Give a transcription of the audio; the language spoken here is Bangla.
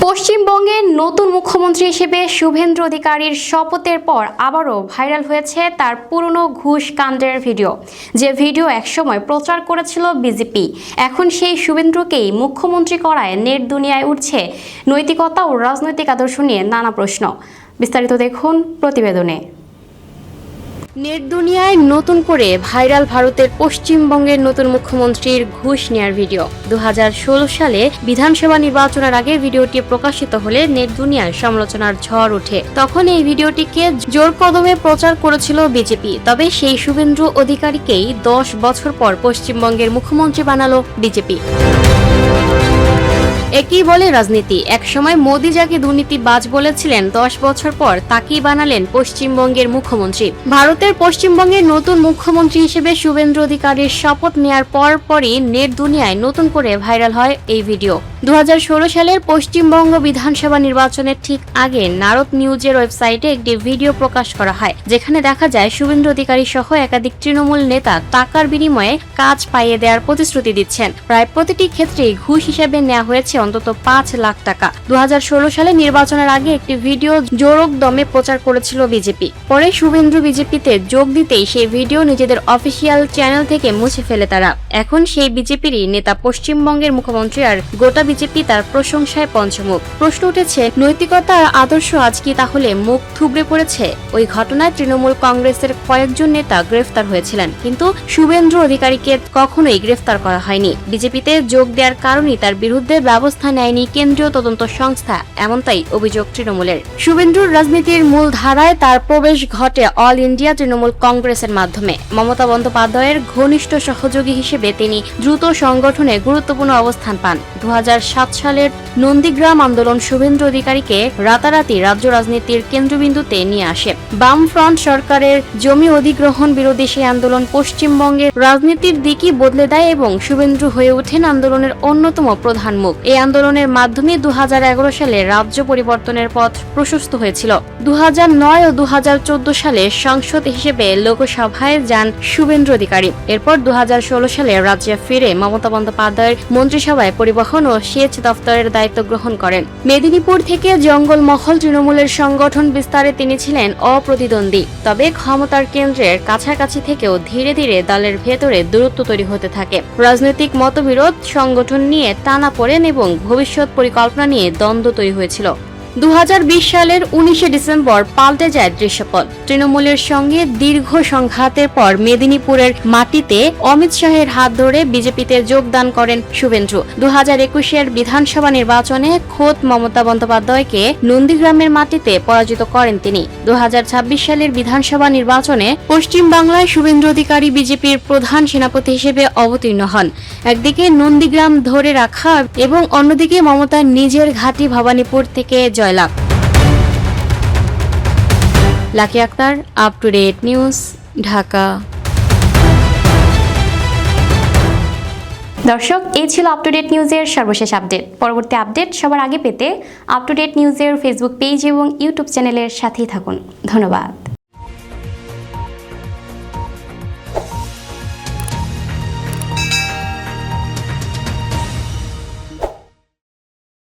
পশ্চিমবঙ্গের নতুন মুখ্যমন্ত্রী হিসেবে শুভেন্দু অধিকারীর শপথের পর আবারও ভাইরাল হয়েছে তার পুরনো ঘুষ কাণ্ডের ভিডিও। যে ভিডিও একসময় প্রচার করেছিল বিজেপি, এখন সেই শুভেন্দুকেই মুখ্যমন্ত্রী করায় নেট দুনিয়ায় উঠছে নৈতিকতা ও রাজনৈতিক আদর্শ নিয়ে নানা প্রশ্ন। বিস্তারিত দেখুন প্রতিবেদনে। নেট দুনিয়ায় নতুন করে ভাইরাল ভারতের পশ্চিমবঙ্গের নতুন মুখ্যমন্ত্রীর ঘুষ নেয়ার ভিডিও। 2016 সালে বিধানসভা নির্বাচনের আগে ভিডিওটি প্রকাশিত হলে নেট দুনিয়ায় সমালোচনার ঝড় ওঠে। তখন এই ভিডিওটিকে জোর কদমে প্রচার করেছিল বিজেপি। তবে সেই শুভেন্দু অধিকারীকেই 10 বছর পর পশ্চিমবঙ্গের মুখ্যমন্ত্রী বানালো বিজেপি। একই বলে রাজনীতি। একসময় মোদি যাকে দুর্নীতিবাজ বলেছিলেন, 10 বছর পর তাকেই বানালেন পশ্চিমবঙ্গের মুখ্যমন্ত্রী। ভারতের পশ্চিমবঙ্গের নতুন মুখ্যমন্ত্রী হিসেবে শুভেন্দু অধিকারীর শপথ নেয়ার পরই নেট দুনিয়ায় নতুন করে ভাইরাল হয় এই ভিডিও। 2016 সালের পশ্চিমবঙ্গ বিধানসভা নির্বাচনের ঠিক আগে নারদ নিউজের ওয়েবসাইটে একটি ভিডিও প্রকাশ করা হয়, যেখানে দেখা যায় শুভেন্দু অধিকারী সহ একাধিক তৃণমূল নেতা টাকার বিনিময়ে কাজ পাইয়ে দেওয়ার প্রতিশ্রুতি দিচ্ছেন। প্রায় প্রতিটি ক্ষেত্রেই ঘুষ হিসেবে নেওয়া হয়েছে অন্তত 5 লাখ টাকা। 2016 সালে নির্বাচনের আগে একটি ভিডিও জোরক দমে প্রচার করেছিল বিজেপি। পরে শুভেন্দু বিজেপিতে যোগ দিতেই সেই ভিডিও নিজেদের অফিসিয়াল চ্যানেল থেকে মুছে ফেলে তারা। এখন সেই বিজেপিরই নেতা পশ্চিমবঙ্গের মুখ্যমন্ত্রী, আর গোটা বিজেপি তার প্রশংসায় পঞ্চমুখ। প্রশ্ন উঠেছে, নৈতিকতা আর আদর্শ আজ কি তাহলে মুখ থুবড়ে পড়েছে? ওই ঘটনায় তৃণমূল কংগ্রেসের কয়েকজন নেতা গ্রেফতার হয়েছিলেন, কিন্তু শুভেন্দু অধিকারীকে কখনোই গ্রেফতার করা হয়নি। বিজেপিতে যোগ দেওয়ার কারণেই তার বিরুদ্ধে ব্যবস্থা নেয়নি কেন্দ্রীয় তদন্ত সংস্থা, এমনটাই অভিযোগ তৃণমূলের। শুভেন্দুর রাজনীতির মূল ধারায় তার প্রবেশ ঘটে অল ইন্ডিয়া তৃণমূল কংগ্রেসের মাধ্যমে। মমতা বন্দ্যোপাধ্যায়ের ঘনিষ্ঠ সহযোগী হিসেবে তিনি দ্রুত সংগঠনে গুরুত্বপূর্ণ অবস্থান পান। 2007 সালের নন্দীগ্রাম আন্দোলন শুভেন্দু অধিকারীকে রাতারাতি রাজ্য রাজনীতির কেন্দ্রবিন্দুতে নিয়ে আসে। বামফ্রন্ট সরকারের জমি অধিগ্রহণ বিরোধী সেই আন্দোলন পশ্চিমবঙ্গের রাজনীতির দিকই বদলে দেয় এবং শুভেন্দু হয়ে ওঠেন আন্দোলনের অন্যতম প্রধান মুখ। এই আন্দোলনের মাধ্যমে 2011 সালে রাজ্য পরিবর্তনের পথ প্রশস্ত হয়েছিল। 2009 ও 2014 সালে সাংসদ হিসেবে লোকসভায় যান শুভেন্দু অধিকারী। এরপর 2016 সালে রাজ্যে ফিরে মমতা বন্দ্যোপাধ্যায়ের মন্ত্রিসভায় পরিবহন ও সেচ দফতরের দায়িত্ব গ্রহণ করেন। মেদিনীপুর থেকে জঙ্গলমহল তৃণমূলের সংগঠন বিস্তারে তিনি ছিলেন অপ্রতিদ্বন্দ্বী। তবে ক্ষমতার কেন্দ্রের কাছাকাছি থেকেও ধীরে ধীরে দলের ভেতরে দূরত্ব তৈরি হতে থাকে। রাজনৈতিক মতবিরোধ, সংগঠন নিয়ে টানাপোড়েন এবং ভবিষ্যৎ পরিকল্পনা নিয়ে দ্বন্দ্ব তৈরি হয়েছিল। 2020 সালের 19 ডিসেম্বর পাল্টে যায় দৃশ্যপট। তৃণমূলের সঙ্গে দীর্ঘ সংঘাতের পর মেদিনীপুরের মাটিতে অমিত শাহের হাত ধরে বিজেপিতে যোগদান করেন শুভেন্দু। 2021 বিধানসভা নির্বাচনে খোদ মমতা বন্দ্যোপাধ্যায়কে নন্দীগ্রামের মাটিতে পরাজিত করেন তিনি। 2026 সালের বিধানসভা নির্বাচনে পশ্চিম বাংলায় শুভেন্দু অধিকারী বিজেপির প্রধান সেনাপতি হিসেবে অবতীর্ণ হন। একদিকে নন্দীগ্রাম ধরে রাখা এবং অন্যদিকে মমতার নিজের ঘাঁটি ভবানীপুর থেকে জয়লাভ। Lucky Akter, up to date news, Dhaka. দর্শক, এই ছিল আপ টু ডেট নিউজের সর্বশেষ আপডেট। পরবর্তী আপডেট সবার আগে পেতে আপ টু ডেট নিউজের ফেসবুক পেজ এবং ইউটিউব চ্যানেলের সাথেই থাকুন। ধন্যবাদ।